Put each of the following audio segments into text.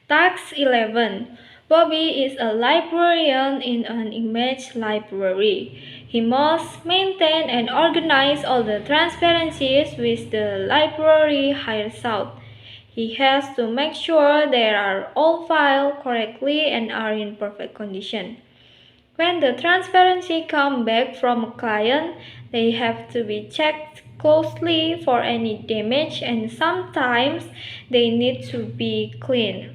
Task 11. Bobby is a librarian in an image library. He must maintain and organize all the transparencies which the library hires out. He has to make sure they are all filed correctly and are in perfect condition. When the transparency comes back from a client, they have to be checked closely for any damage and sometimes they need to be cleaned.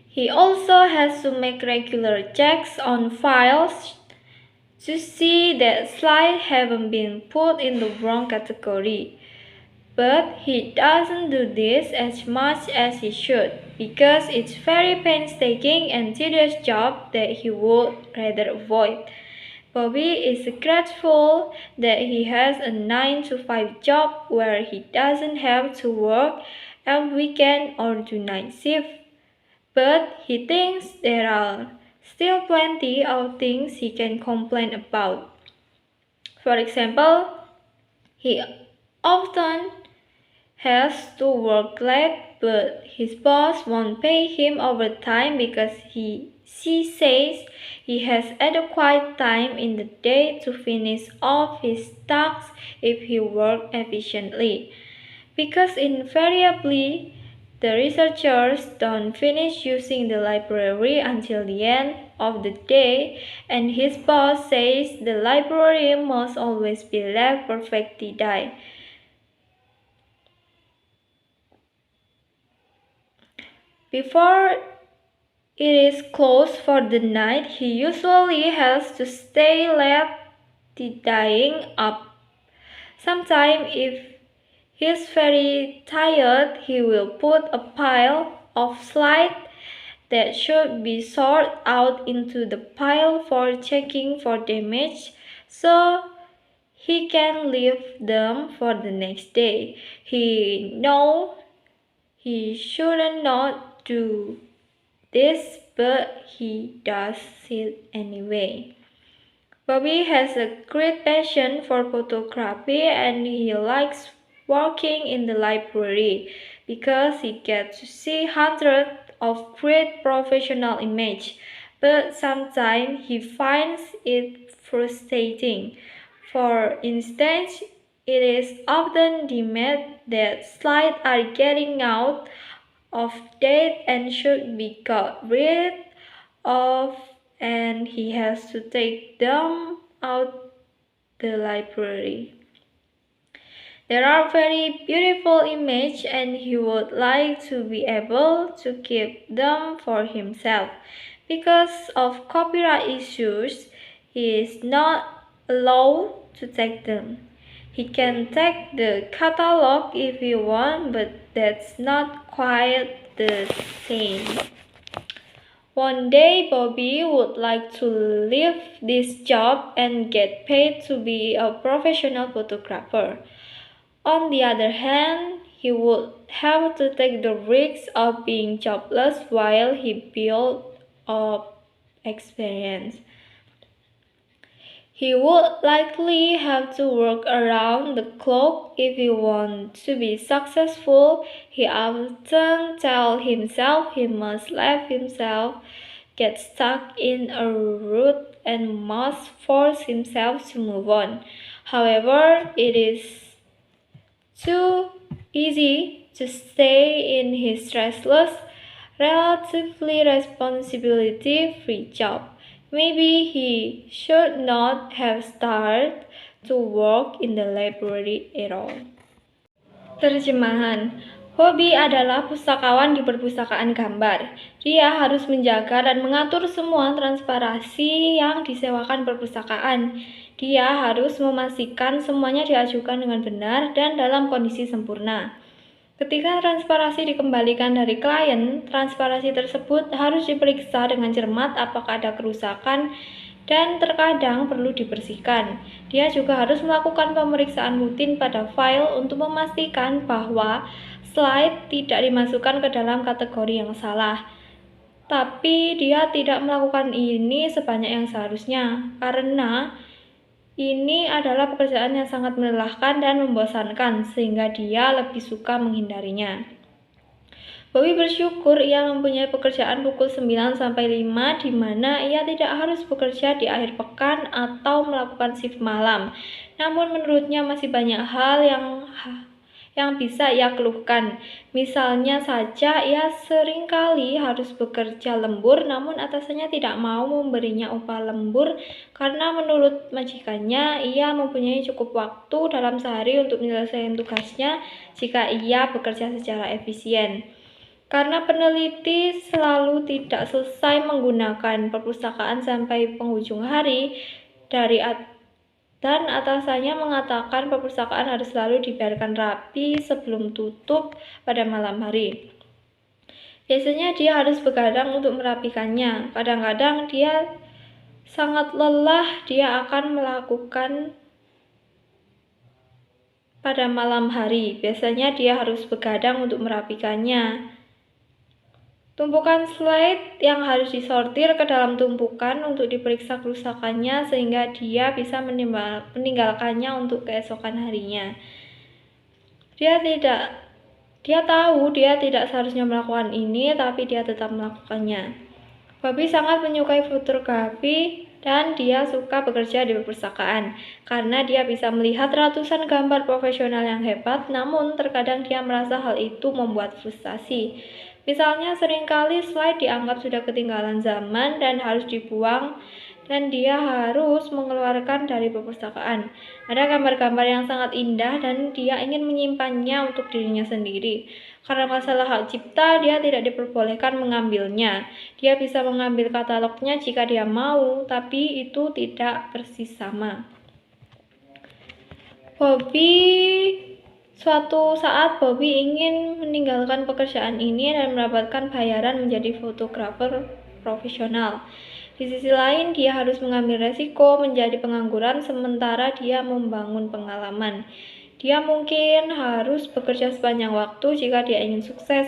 He also has to make regular checks on files to see that slides haven't been put in the wrong category. But he doesn't do this as much as he should because it's very painstaking and tedious job that he would rather avoid. Bobby is grateful that he has a 9 to 5 job where he doesn't have to work on weekend or do night shift. But he thinks there are still plenty of things he can complain about. For example, he often has to work late, but his boss won't pay him overtime because she says he has adequate time in the day to finish off his tasks if he works efficiently. Because invariably, the researchers don't finish using the library until the end of the day, and his boss says the library must always be left perfectly tidy. Before it is closed for the night, he usually has to stay late tidying up. Sometimes, if he's very tired, he will put a pile of slides that should be sorted out into the pile for checking for damage so he can leave them for the next day. He knows he shouldn't not do this, but he does it anyway. Bobby has a great passion for photography and he likes working in the library because he gets to see hundreds of great professional images, but sometimes he finds it frustrating. For instance, it is often deemed that slides are getting out of date and should be got rid of, and he has to take them out the library. There are very beautiful images and he would like to be able to keep them for himself. Because of copyright issues, he is not allowed to take them. He can take the catalog if he wants, but that's not quite the same. One day Bobby would like to leave this job and get paid to be a professional photographer. On the other hand, he would have to take the risk of being jobless while he built up experience. He would likely have to work around the clock if he wants to be successful. He often tells himself he must let himself get stuck in a rut and must force himself to move on. However, it is too easy to stay in his restless, relatively responsibility-free job. Maybe he should not have started to work in the library at all. Terjemahan. Bobby adalah pustakawan di perpustakaan gambar. Dia harus menjaga dan mengatur semua transparansi yang disewakan perpustakaan. Dia harus memastikan semuanya diajukan dengan benar dan dalam kondisi sempurna. Ketika transparansi dikembalikan dari klien, transparansi tersebut harus diperiksa dengan cermat apakah ada kerusakan dan terkadang perlu dibersihkan. Dia juga harus melakukan pemeriksaan rutin pada file untuk memastikan bahwa slide tidak dimasukkan ke dalam kategori yang salah. Tapi dia tidak melakukan ini sebanyak yang seharusnya, karena ini adalah pekerjaan yang sangat melelahkan dan membosankan, sehingga dia lebih suka menghindarinya. Bobby bersyukur ia mempunyai pekerjaan pukul 9 sampai 5 di mana ia tidak harus bekerja di akhir pekan atau melakukan shift malam. Namun menurutnya masih banyak hal yang bisa ia keluhkan. Misalnya saja ia seringkali harus bekerja lembur namun atasannya tidak mau memberinya upah lembur karena menurut majikannya ia mempunyai cukup waktu dalam sehari untuk menyelesaikan tugasnya jika ia bekerja secara efisien. Karena peneliti selalu tidak selesai menggunakan perpustakaan sampai penghujung hari, dan atasannya mengatakan perpustakaan harus selalu dibiarkan rapi sebelum tutup pada malam hari. Biasanya dia harus begadang untuk merapikannya. Kadang-kadang dia sangat lelah, dia akan melakukan pada malam hari. Biasanya dia harus begadang untuk merapikannya. Tumpukan slide yang harus disortir ke dalam tumpukan untuk diperiksa kerusakannya sehingga dia bisa meninggalkannya untuk keesokan harinya. Dia tahu dia tidak seharusnya melakukan ini, tapi dia tetap melakukannya. Bobby sangat menyukai fotografi dan dia suka bekerja di perpustakaan karena dia bisa melihat ratusan gambar profesional yang hebat, namun terkadang dia merasa hal itu membuat frustasi. Misalnya seringkali slide dianggap sudah ketinggalan zaman dan harus dibuang dan dia harus mengeluarkan dari perpustakaan. Ada gambar-gambar yang sangat indah dan dia ingin menyimpannya untuk dirinya sendiri. Karena masalah hak cipta, dia tidak diperbolehkan mengambilnya. Dia bisa mengambil katalognya jika dia mau, tapi itu tidak persis sama. Suatu saat Bobby ingin meninggalkan pekerjaan ini dan mendapatkan bayaran menjadi fotografer profesional. Di sisi lain, dia harus mengambil resiko menjadi pengangguran sementara dia membangun pengalaman. Dia mungkin harus bekerja sepanjang waktu jika dia ingin sukses.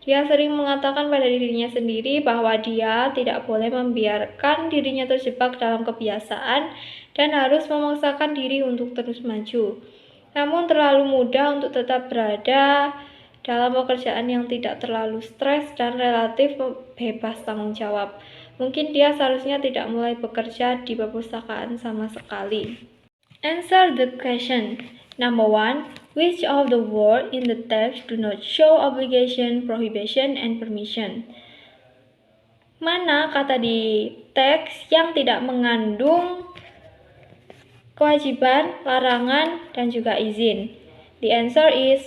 Dia sering mengatakan pada dirinya sendiri bahwa dia tidak boleh membiarkan dirinya terjebak dalam kebiasaan dan harus memaksakan diri untuk terus maju. Namun terlalu mudah untuk tetap berada dalam pekerjaan yang tidak terlalu stres dan relatif bebas tanggung jawab. Mungkin dia seharusnya tidak mulai bekerja di perpustakaan sama sekali. Answer the question. Number 1. Which of the words in the text do not show obligation, prohibition, and permission? Mana kata di teks yang tidak mengandung kewajiban, larangan, dan juga izin? The answer is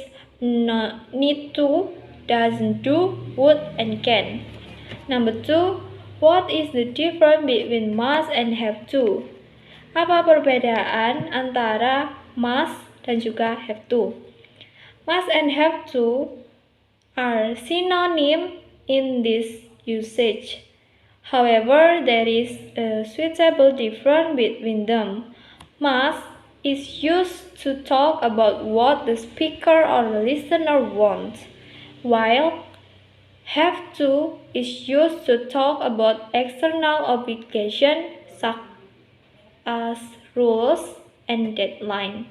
need to, doesn't do, would, and can. Number 2. What is the difference between must and have to? Apa perbedaan antara must dan juga have to? Must and have to are synonym in this usage. However, there is a suitable difference between them. Must is used to talk about what the speaker or the listener wants, while have to is used to talk about external obligation such as rules and deadline.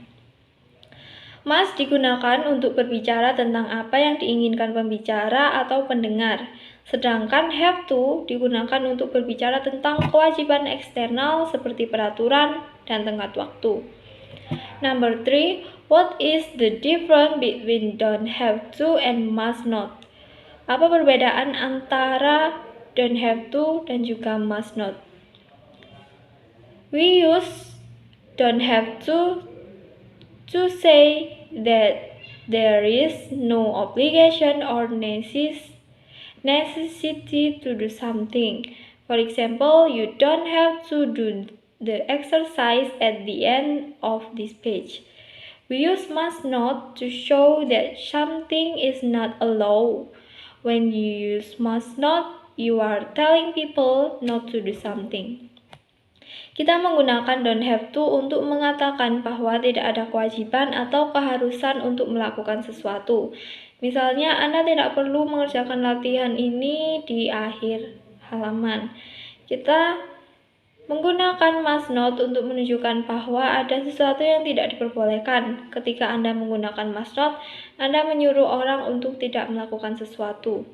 Must digunakan untuk berbicara tentang apa yang diinginkan pembicara atau pendengar, sedangkan have to digunakan untuk berbicara tentang kewajiban eksternal seperti peraturan dan tenggat waktu. Number 3. What is the difference between don't have to and must not? Apa perbedaan antara don't have to dan juga must not? We use don't have to say that there is no obligation or necessity to do something. For example, you don't have to do the exercise at the end of this page. We use must not to show that something is not allowed. When you use must not, you are telling people not to do something. Kita menggunakan don't have to untuk mengatakan bahwa tidak ada kewajiban atau keharusan untuk melakukan sesuatu. Misalnya, Anda tidak perlu mengerjakan latihan ini di akhir halaman. Kita Menggunakan must not untuk menunjukkan bahwa ada sesuatu yang tidak diperbolehkan. Ketika Anda menggunakan must not, Anda menyuruh orang untuk tidak melakukan sesuatu.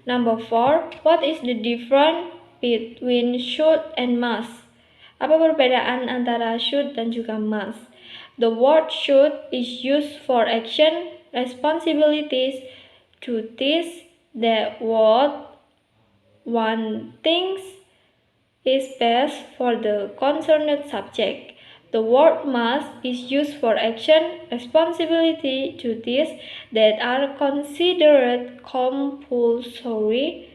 Number 4, what is the difference between should and must? Apa perbedaan antara should dan juga must? The word should is used for action, responsibilities, duties that what one thinks is best for the concerned subject. The word must is used for action, responsibility, duties that are considered compulsory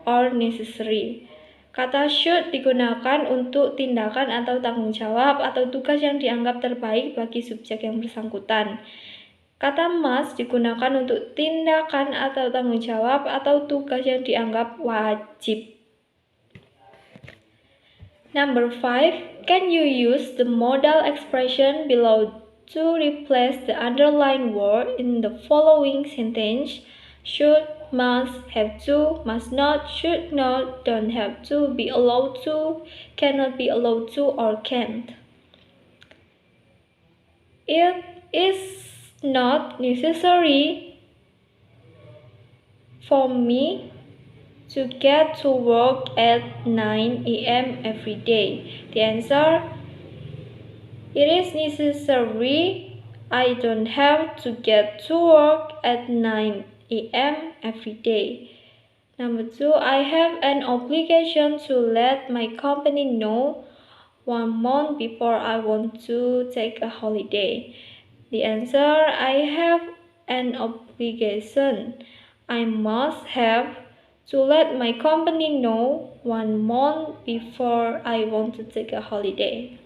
or necessary. Kata should digunakan untuk tindakan atau tanggung jawab atau tugas yang dianggap terbaik bagi subjek yang bersangkutan. Kata must digunakan untuk tindakan atau tanggung jawab atau tugas yang dianggap wajib. Number 5, can you use the modal expression below to replace the underlined word in the following sentence? Should, must, have to, must not, should not, don't have to, be allowed to, cannot be allowed to, or can't. It is not necessary for me to get to work at 9 a.m. every day. The answer, it is necessary. I don't have to get to work at 9 a.m. every day. Number 2, I have an obligation to let my company know 1 month before I want to take a holiday. The answer, I have an obligation. I must have to let my company know 1 month before I want to take a holiday.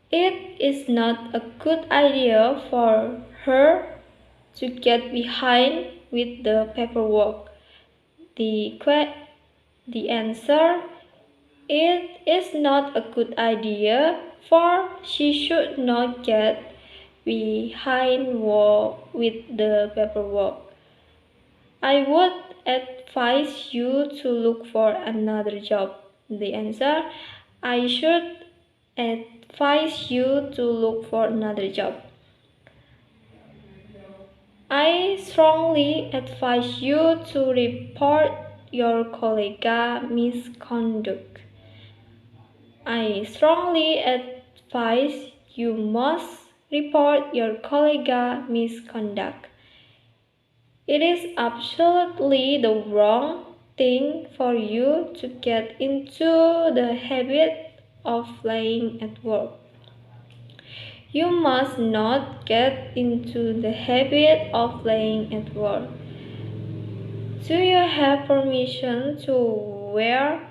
It is not a good idea for her to get behind with the paperwork. The answer, it is not a good idea for she should not get behind with the paperwork. I would advise you to look for another job. The answer, I should advise you to look for another job. I strongly advise you to report your colleague misconduct. I strongly advise you must report your colleague misconduct. It is absolutely the wrong thing for you to get into the habit of lying at work. You must not get into the habit of lying at work. Do you have permission to wear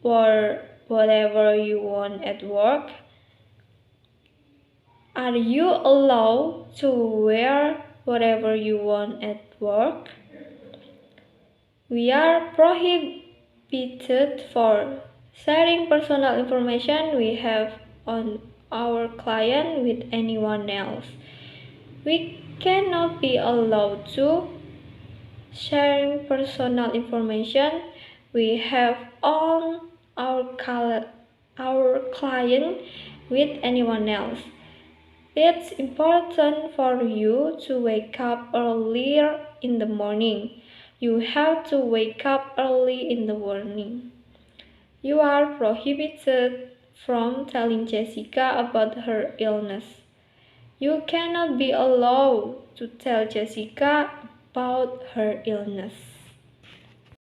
whatever you want at work? Are you allowed to wear whatever you want at work? We are prohibited for sharing personal information we have on our client with anyone else. We cannot be allowed to sharing personal information we have on our client with anyone else. It's important for you to wake up earlier in the morning. You have to wake up early in the morning. You are prohibited from telling Jessica about her illness. You cannot be allowed to tell Jessica about her illness.